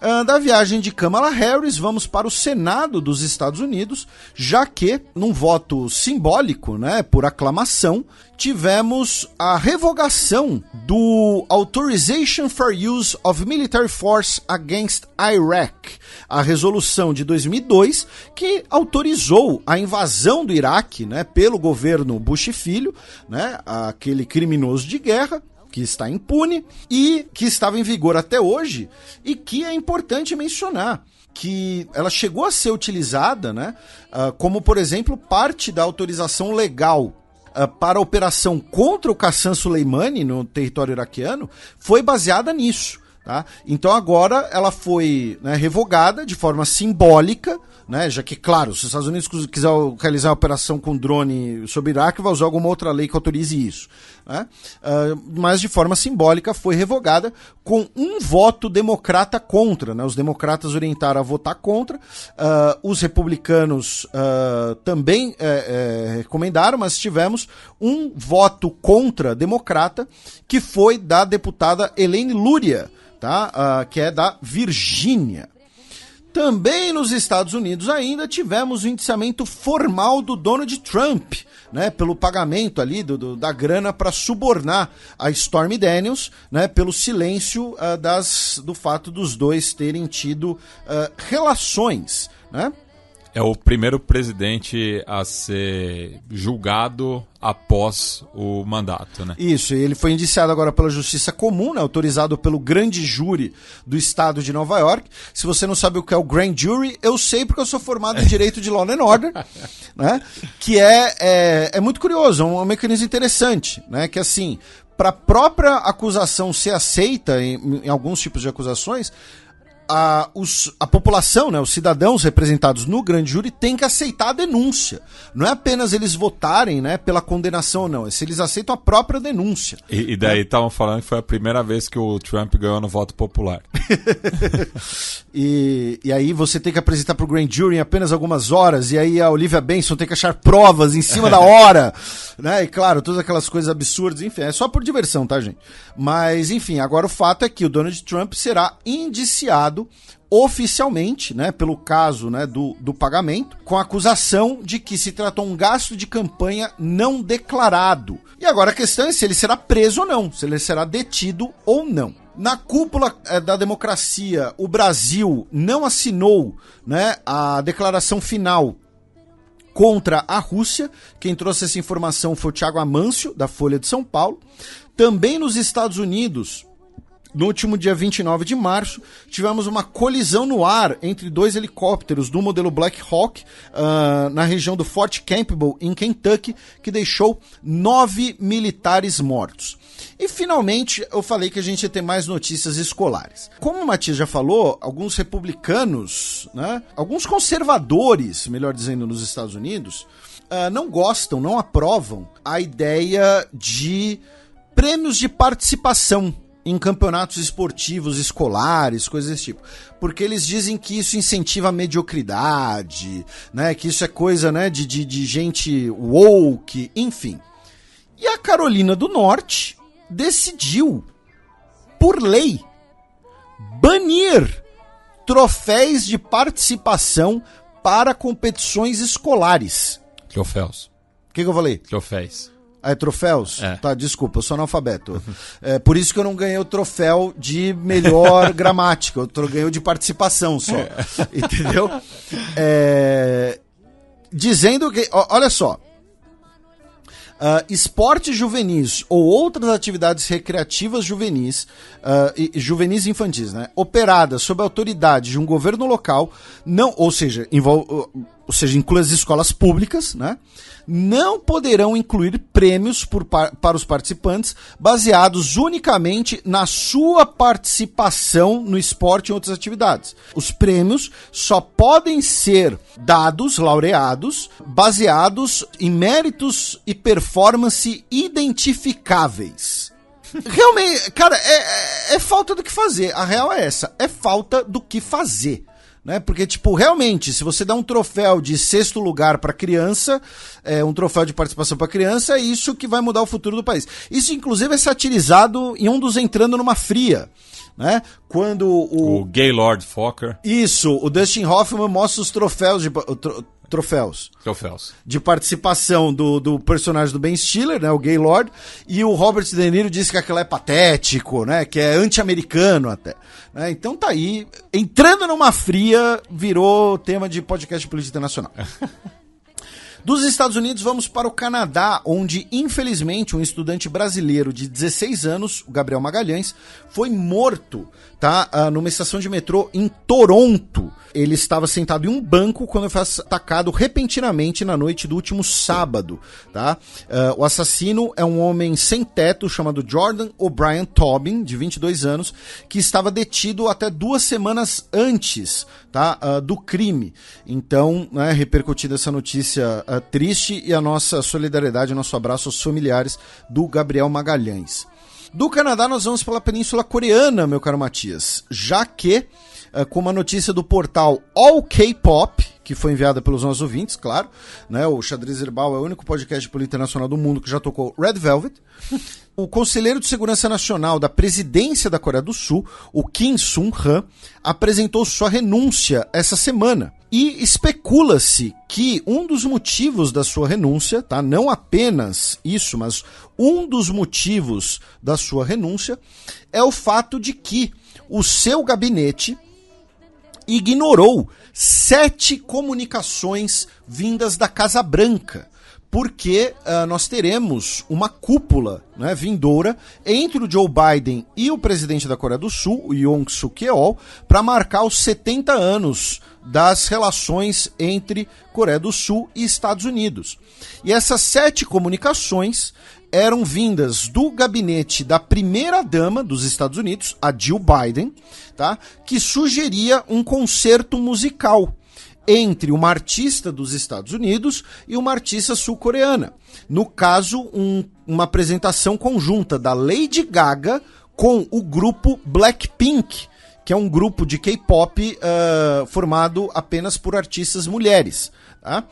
Da viagem de Kamala Harris, vamos para o Senado dos Estados Unidos, já que, num voto simbólico, né, por aclamação, tivemos a revogação do Authorization for Use of Military Force Against Iraq, a resolução de 2002 que autorizou a invasão do Iraque, né, pelo governo Bush filho, né, aquele criminoso de guerra, que está impune e que estava em vigor até hoje, e que é importante mencionar que ela chegou a ser utilizada, né, como, por exemplo, parte da autorização legal para a operação contra o Qassem Soleimani no território iraquiano, foi baseada nisso. Tá? Então agora ela foi, né, revogada de forma simbólica, né, já que, claro, se os Estados Unidos quiser realizar uma operação com drone sobre o Iraque, vai usar alguma outra lei que autorize isso. Né? Mas de forma simbólica foi revogada com um voto democrata contra. Né? Os democratas orientaram a votar contra, os republicanos também recomendaram, mas tivemos um voto contra democrata, que foi da deputada Elaine Luria, tá? Que é da Virgínia. Também nos Estados Unidos ainda tivemos o indiciamento formal do Donald Trump, né, pelo pagamento ali da grana para subornar a Stormy Daniels, né, pelo silêncio do fato dos dois terem tido relações, né? É o primeiro presidente a ser julgado após o mandato, né? Isso, ele foi indiciado agora pela Justiça Comum, né, autorizado pelo Grande Júri do Estado de Nova York. Se você não sabe o que é o Grand Jury, eu sei porque eu sou formado em Direito de Law and Order, né, que é muito curioso, é um mecanismo interessante, né, que assim, para a própria acusação ser aceita em alguns tipos de acusações, a população, né, os cidadãos representados no grande júri têm que aceitar a denúncia. Não é apenas eles votarem, né, pela condenação ou não, é se eles aceitam a própria denúncia. E daí estavam falando que foi a primeira vez que o Trump ganhou no voto popular. E aí você tem que apresentar para o grand jury em apenas algumas horas, e aí a Olivia Benson tem que achar provas em cima da hora, né? E claro, todas aquelas coisas absurdas, enfim, é só por diversão, tá, gente? Mas, enfim, agora o fato é que o Donald Trump será indiciado oficialmente, né, pelo caso, né, do pagamento, com a acusação de que se tratou um gasto de campanha não declarado. E agora a questão é se ele será preso ou não, se ele será detido ou não. Na cúpula da democracia, o Brasil não assinou, né, a declaração final contra a Rússia. Quem trouxe essa informação foi o Thiago Amâncio, da Folha de São Paulo. Também nos Estados Unidos, no último dia 29 de março, tivemos uma colisão no ar entre dois helicópteros do modelo Black Hawk na região do Fort Campbell, em Kentucky, que deixou 9 militares mortos. E finalmente eu falei que a gente ia ter mais notícias escolares. Como o Matias já falou, alguns republicanos, né, alguns conservadores, melhor dizendo, nos Estados Unidos, não gostam, não aprovam a ideia de prêmios de participação em campeonatos esportivos escolares, coisas desse tipo. Porque eles dizem que isso incentiva a mediocridade, né? Que isso é coisa, né, de gente woke, enfim. E a Carolina do Norte decidiu, por lei, banir troféus de participação para competições escolares. Troféus. O que eu falei? Troféus. Ah, é troféus? É. Tá, desculpa, eu sou analfabeto. É por isso que eu não ganhei o troféu de melhor gramática, eu ganhei o de participação só. Entendeu? Dizendo que, olha só, esportes juvenis ou outras atividades recreativas juvenis, juvenis e infantis, né, operadas sob a autoridade de um governo local, não, ou seja, inclui as escolas públicas, né, não poderão incluir prêmios para os participantes baseados unicamente na sua participação no esporte e outras atividades. Os prêmios só podem ser dados, laureados, baseados em méritos e performance identificáveis. Realmente, cara, é falta do que fazer. A real é essa, é falta do que fazer. né? Porque, tipo, realmente, se você dá um troféu de 6º lugar para criança, um troféu de participação para criança, é isso que vai mudar o futuro do país. Isso, inclusive, é satirizado em um dos Entrando Numa Fria, né? Quando o Gaylord Fokker. Isso, o Dustin Hoffman mostra os troféus de participação do personagem do Ben Stiller, né, o Gaylord, e o Robert De Niro disse que aquilo é patético, né, que é anti-americano até. Né, então tá aí, Entrando Numa Fria virou tema de podcast de política internacional. Dos Estados Unidos, vamos para o Canadá, onde, infelizmente, um estudante brasileiro de 16 anos, o Gabriel Magalhães, foi morto, tá, numa estação de metrô em Toronto. Ele estava sentado em um banco quando foi atacado repentinamente na noite do último sábado, tá? O assassino é um homem sem teto chamado Jordan O'Brien Tobin, de 22 anos, que estava detido até 2 semanas antes, tá, do crime. Então, né, repercutida essa notícia triste, e a nossa solidariedade, o nosso abraço aos familiares do Gabriel Magalhães. Do Canadá nós vamos pela Península Coreana, meu caro Matias, já que, com uma notícia do portal All K-Pop, que foi enviada pelos nossos ouvintes, claro, né, o Xadrez Herbal é o único podcast de política internacional do mundo que já tocou Red Velvet. O conselheiro de segurança nacional da presidência da Coreia do Sul, o Kim Sung-han, apresentou sua renúncia essa semana. E especula-se que um dos motivos da sua renúncia, tá, não apenas isso, mas um dos motivos da sua renúncia é o fato de que o seu gabinete ignorou 7 comunicações vindas da Casa Branca, porque nós teremos uma cúpula, né, vindoura entre o Joe Biden e o presidente da Coreia do Sul, o Yoon Suk-yeol, para marcar os 70 anos das relações entre Coreia do Sul e Estados Unidos. E essas 7 comunicações eram vindas do gabinete da primeira-dama dos Estados Unidos, a Jill Biden, tá, que sugeria um concerto musical entre uma artista dos Estados Unidos e uma artista sul-coreana. No caso, uma apresentação conjunta da Lady Gaga com o grupo Blackpink, que é um grupo de K-pop formado apenas por artistas mulheres. Tá?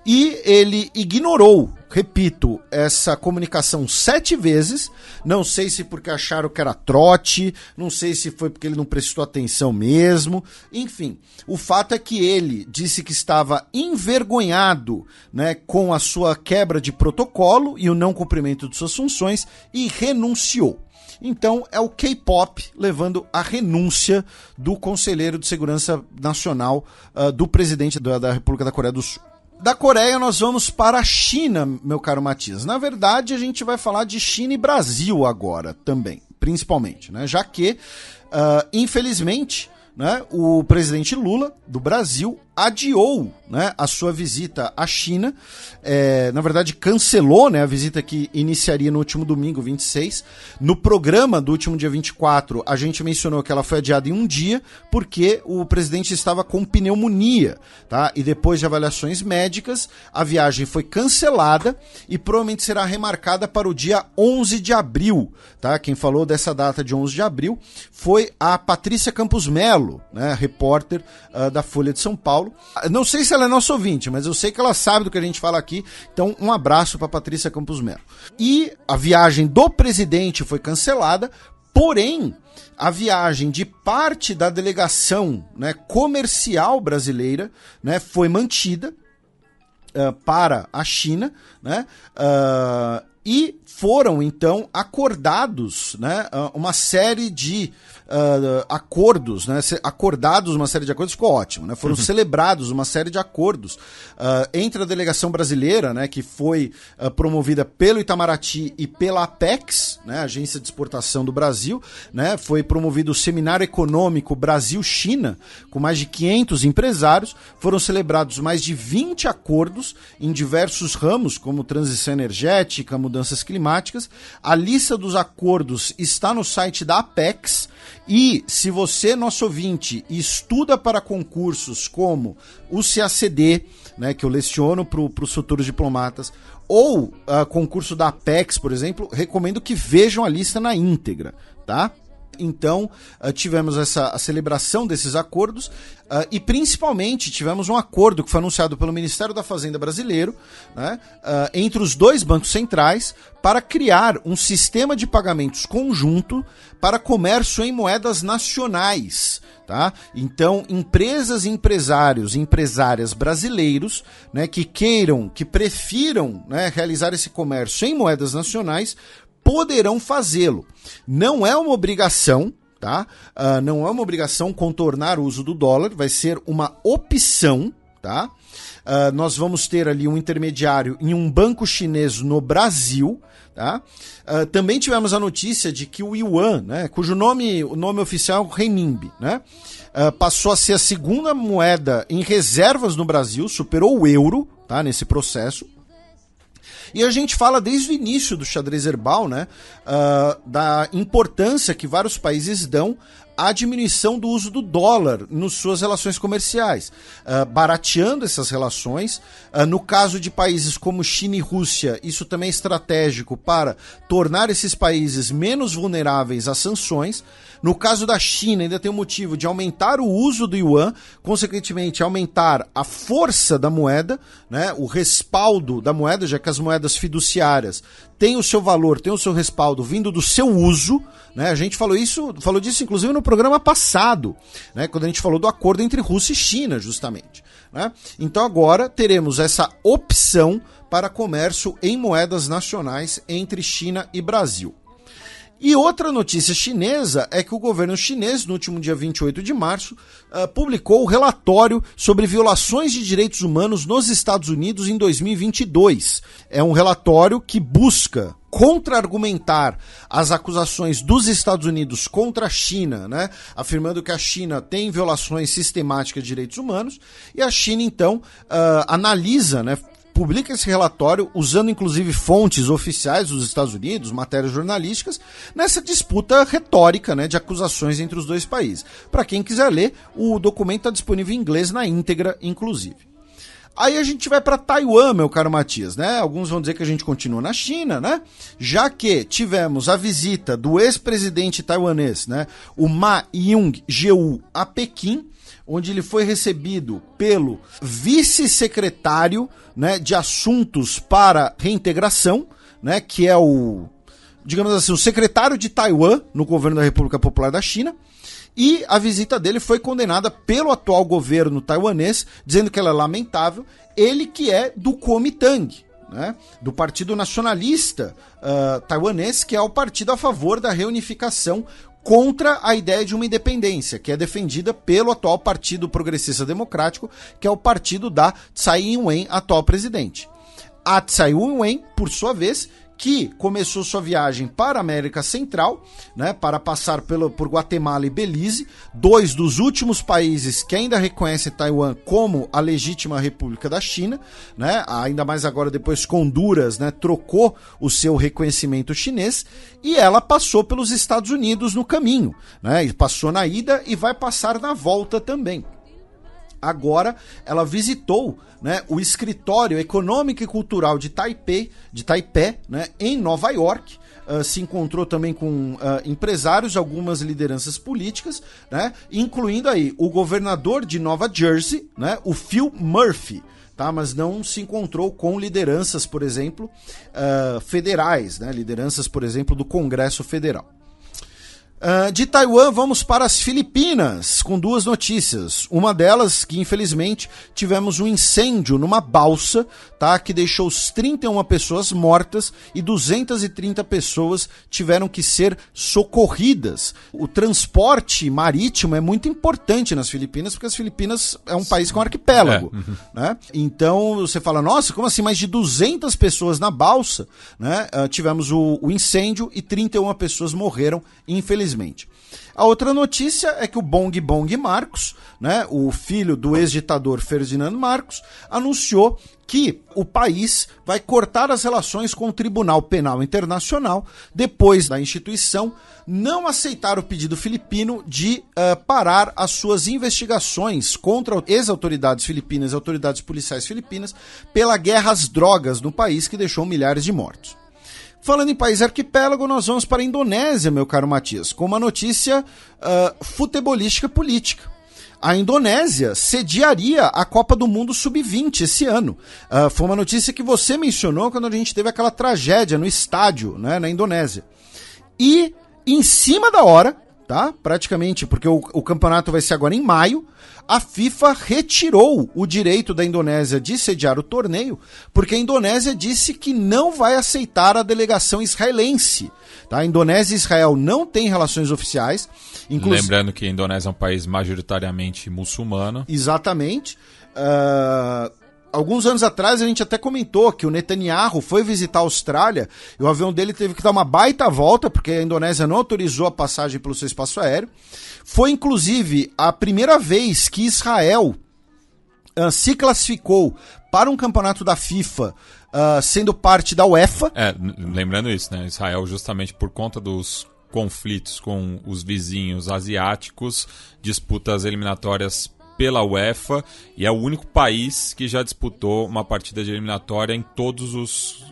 E ele ignorou, repito, essa comunicação 7 vezes, não sei se porque acharam que era trote, não sei se foi porque ele não prestou atenção mesmo, enfim, o fato é que ele disse que estava envergonhado, né, com a sua quebra de protocolo e o não cumprimento de suas funções e renunciou. Então é o K-pop levando a renúncia do conselheiro de segurança nacional do presidente da República da Coreia do Sul. Da Coreia nós vamos para a China, meu caro Matias. Na verdade, a gente vai falar de China e Brasil agora também, principalmente, né? Já que, infelizmente, né, o presidente Lula, do Brasil, adiou, né, a sua visita à China, na verdade cancelou, né, a visita que iniciaria no último domingo, 26. No programa do último dia 24, a gente mencionou que ela foi adiada em um dia, porque o presidente estava com pneumonia, tá? E depois de avaliações médicas, a viagem foi cancelada e provavelmente será remarcada para o dia 11 de abril, tá? Quem falou dessa data de 11 de abril foi a Patrícia Campos Melo, né, repórter da Folha de São Paulo. Não sei se ela é nossa ouvinte, mas eu sei que ela sabe do que a gente fala aqui, então um abraço para Patrícia Campos Melo. E a viagem do presidente foi cancelada, porém a viagem de parte da delegação, né, comercial brasileira, né, foi mantida para a China, né, e foram então acordados, né, uma série de acordos, né, acordados uma série de acordos, ficou ótimo, né, foram celebrados uma série de acordos entre a delegação brasileira, né, que foi promovida pelo Itamaraty e pela Apex, né, Agência de Exportação do Brasil, né, foi promovido o Seminário Econômico Brasil-China, com mais de 500 empresários, foram celebrados mais de 20 acordos em diversos ramos, como transição energética, mudanças climáticas. A lista dos acordos está no site da Apex. E se você, nosso ouvinte, estuda para concursos como o CACD, né, que eu leciono para os futuros diplomatas, ou concurso da Apex, por exemplo, recomendo que vejam a lista na íntegra, tá? Então, tivemos a celebração desses acordos e, principalmente, tivemos um acordo que foi anunciado pelo Ministério da Fazenda brasileiro, né, entre os dois bancos centrais para criar um sistema de pagamentos conjunto para comércio em moedas nacionais. Tá? Então, empresas e empresários e empresárias brasileiros, né, que prefiram, né, realizar esse comércio em moedas nacionais, poderão fazê-lo. Não é uma obrigação, tá? Não é uma obrigação contornar o uso do dólar, vai ser uma opção, tá? Nós vamos ter ali um intermediário em um banco chinês no Brasil, tá? Também tivemos a notícia de que o Yuan, né, cujo o nome oficial é o renminbi, né, passou a ser a segunda moeda em reservas no Brasil, superou o euro, tá, nesse processo. E a gente fala desde o início do Xadrez Herbal, né, da importância que vários países dão à diminuição do uso do dólar nas suas relações comerciais, barateando essas relações. No caso de países como China e Rússia, isso também é estratégico para tornar esses países menos vulneráveis às sanções. No caso da China, ainda tem o motivo de aumentar o uso do yuan, consequentemente aumentar a força da moeda, né, o respaldo da moeda, já que as moedas fiduciárias têm o seu valor, têm o seu respaldo vindo do seu uso, né? A gente falou disso inclusive no programa passado, né, quando a gente falou do acordo entre Rússia e China, justamente, né? Então agora teremos essa opção para comércio em moedas nacionais entre China e Brasil. E outra notícia chinesa é que o governo chinês, no último dia 28 de março, publicou o relatório sobre violações de direitos humanos nos Estados Unidos em 2022. É um relatório que busca contra-argumentar as acusações dos Estados Unidos contra a China, né, afirmando que a China tem violações sistemáticas de direitos humanos, e a China, então, analisa, né, publica esse relatório usando inclusive fontes oficiais dos Estados Unidos, matérias jornalísticas, nessa disputa retórica, né, de acusações entre os dois países. Para quem quiser ler, o documento está disponível em inglês na íntegra, inclusive. Aí a gente vai para Taiwan, meu caro Matias, né? Alguns vão dizer que a gente continua na China, né? Já que tivemos a visita do ex-presidente taiwanês, né, o Ma Ying-jeou, a Pequim, onde ele foi recebido pelo vice-secretário, né, de Assuntos para Reintegração, né, que é o, digamos assim, o secretário de Taiwan no governo da República Popular da China. E a visita dele foi condenada pelo atual governo taiwanês, dizendo que ela é lamentável, ele que é do Kuomintang, né, do Partido Nacionalista taiwanês, que é o partido a favor da reunificação contra a ideia de uma independência, que é defendida pelo atual Partido Progressista Democrático, que é o partido da Tsai Ing-wen, atual presidente. A Tsai Ing-wen, por sua vez, que começou sua viagem para a América Central, né, para passar por Guatemala e Belize, dois dos últimos países que ainda reconhecem Taiwan como a legítima República da China, né, ainda mais agora depois que Honduras, né, trocou o seu reconhecimento chinês, e ela passou pelos Estados Unidos no caminho, né, passou na ida e vai passar na volta também. Agora ela visitou, né, o escritório econômico e cultural de Taipei, né, em Nova York, se encontrou também com empresários, algumas lideranças políticas, né, incluindo aí o governador de Nova Jersey, né, o Phil Murphy, tá, mas não se encontrou com lideranças, por exemplo, federais, né, lideranças, por exemplo, do Congresso Federal. De Taiwan, vamos para as Filipinas, com duas notícias. Uma delas, que infelizmente tivemos um incêndio numa balsa, tá, que deixou 31 pessoas mortas e 230 pessoas tiveram que ser socorridas. O transporte marítimo é muito importante nas Filipinas, porque as Filipinas é um país com arquipélago, né? Então você fala, nossa, como assim, mais de 200 pessoas na balsa, né? Tivemos o incêndio e 31 pessoas morreram, infelizmente. A outra notícia é que o Bong Marcos, né, o filho do ex-ditador Ferdinando Marcos, anunciou que o país vai cortar as relações com o Tribunal Penal Internacional depois da instituição não aceitar o pedido filipino de parar as suas investigações contra ex-autoridades filipinas e autoridades policiais filipinas pela guerra às drogas no país, que deixou milhares de mortos. Falando em país arquipélago, nós vamos para a Indonésia, meu caro Matias, com uma notícia futebolística política. A Indonésia sediaria a Copa do Mundo Sub-20 esse ano. Foi uma notícia que você mencionou quando a gente teve aquela tragédia no estádio, né, na Indonésia. E em cima da hora, tá? Praticamente, porque o campeonato vai ser agora em maio, a FIFA retirou o direito da Indonésia de sediar o torneio, porque a Indonésia disse que não vai aceitar a delegação israelense. Tá? A Indonésia e Israel não têm relações oficiais. Lembrando que a Indonésia é um país majoritariamente muçulmano. Exatamente. Alguns anos atrás a gente até comentou que o Netanyahu foi visitar a Austrália e o avião dele teve que dar uma baita volta porque a Indonésia não autorizou a passagem pelo seu espaço aéreo. Foi inclusive a primeira vez que Israel se classificou para um campeonato da FIFA sendo parte da UEFA. Lembrando isso, né? Israel, justamente por conta dos conflitos com os vizinhos asiáticos, disputa as eliminatórias pela UEFA e é o único país que já disputou uma partida de eliminatória em todos os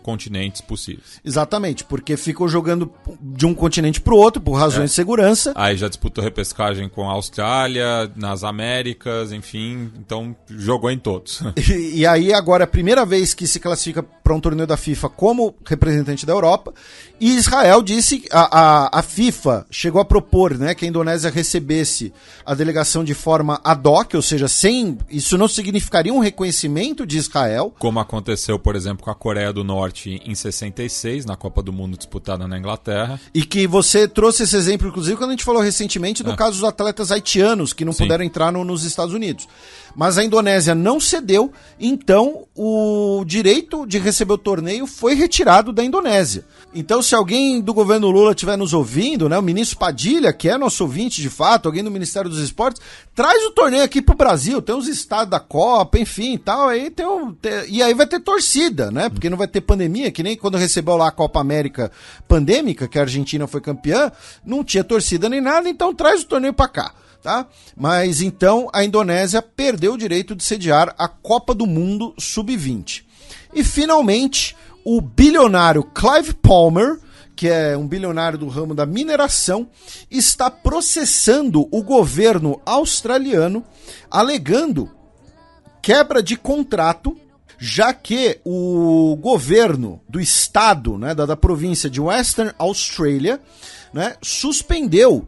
continentes possíveis. Exatamente, porque ficou jogando de um continente para o outro por razões de segurança. Aí já disputou repescagem com a Austrália, nas Américas, enfim, então jogou em todos. E aí agora é a primeira vez que se classifica para um torneio da FIFA como representante da Europa. E Israel disse, a FIFA chegou a propor, né, que a Indonésia recebesse a delegação de forma ad hoc, ou seja, isso não significaria um reconhecimento de Israel. Como aconteceu, por exemplo, com a Coreia do Norte em 66, na Copa do Mundo disputada na Inglaterra. E que você trouxe esse exemplo, inclusive, quando a gente falou recentemente do caso dos atletas haitianos, que não puderam entrar nos Estados Unidos. Mas a Indonésia não cedeu, então o direito de receber o torneio foi retirado da Indonésia. Então, se alguém do governo Lula estiver nos ouvindo, né, o ministro Padilha, que é nosso ouvinte de fato, alguém do Ministério dos Esportes, traz o torneio aqui pro Brasil, tem os estados da Copa, enfim e tal, aí e aí vai ter torcida, né, porque não vai ter pandemia, que nem quando recebeu lá a Copa América pandêmica, que a Argentina foi campeã, não tinha torcida nem nada, então traz o torneio pra cá. Tá? Mas então a Indonésia perdeu o direito de sediar a Copa do Mundo Sub-20. E finalmente o bilionário Clive Palmer, que é um bilionário do ramo da mineração, está processando o governo australiano alegando quebra de contrato, já que o governo do estado, né, da província de Western Australia, né, suspendeu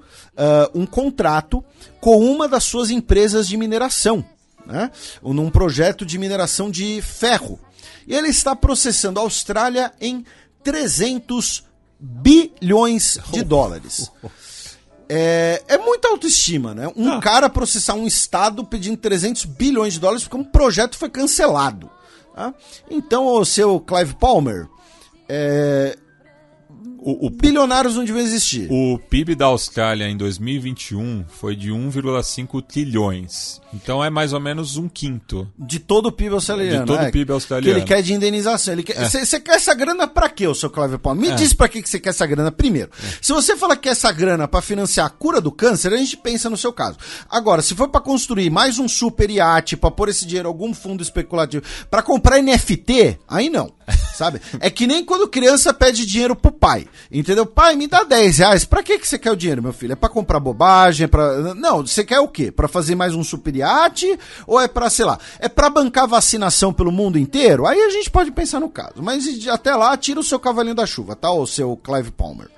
um contrato com uma das suas empresas de mineração, né, num projeto de mineração de ferro. E ele está processando a Austrália em 300 bilhões de dólares. É muita autoestima, né? Cara processar um estado pedindo 300 bilhões de dólares porque um projeto foi cancelado. Tá? Então, o seu Clive Palmer, bilionários não deviam existir. O PIB da Austrália em 2021 foi de 1,5 trilhões. Então é mais ou menos um quinto. De todo o PIB australiano. De todo o PIB australiano. Que ele quer de indenização. Você quer essa grana pra quê, o seu Clive Palmer? Me diz pra que você quer essa grana primeiro. Se você fala que quer essa grana pra financiar a cura do câncer, a gente pensa no seu caso. Agora, se for pra construir mais um super iate, pra pôr esse dinheiro em algum fundo especulativo, pra comprar NFT, aí não. Sabe? É que nem quando criança pede dinheiro pro pai. Entendeu? Pai, me dá 10 reais. Pra que você quer o dinheiro, meu filho? É pra comprar bobagem? Não, você quer o quê? Pra fazer mais um super iate? Ou é pra, sei lá, é pra bancar vacinação pelo mundo inteiro? Aí a gente pode pensar no caso. Mas até lá, tira o seu cavalinho da chuva, tá? O seu Clive Palmer.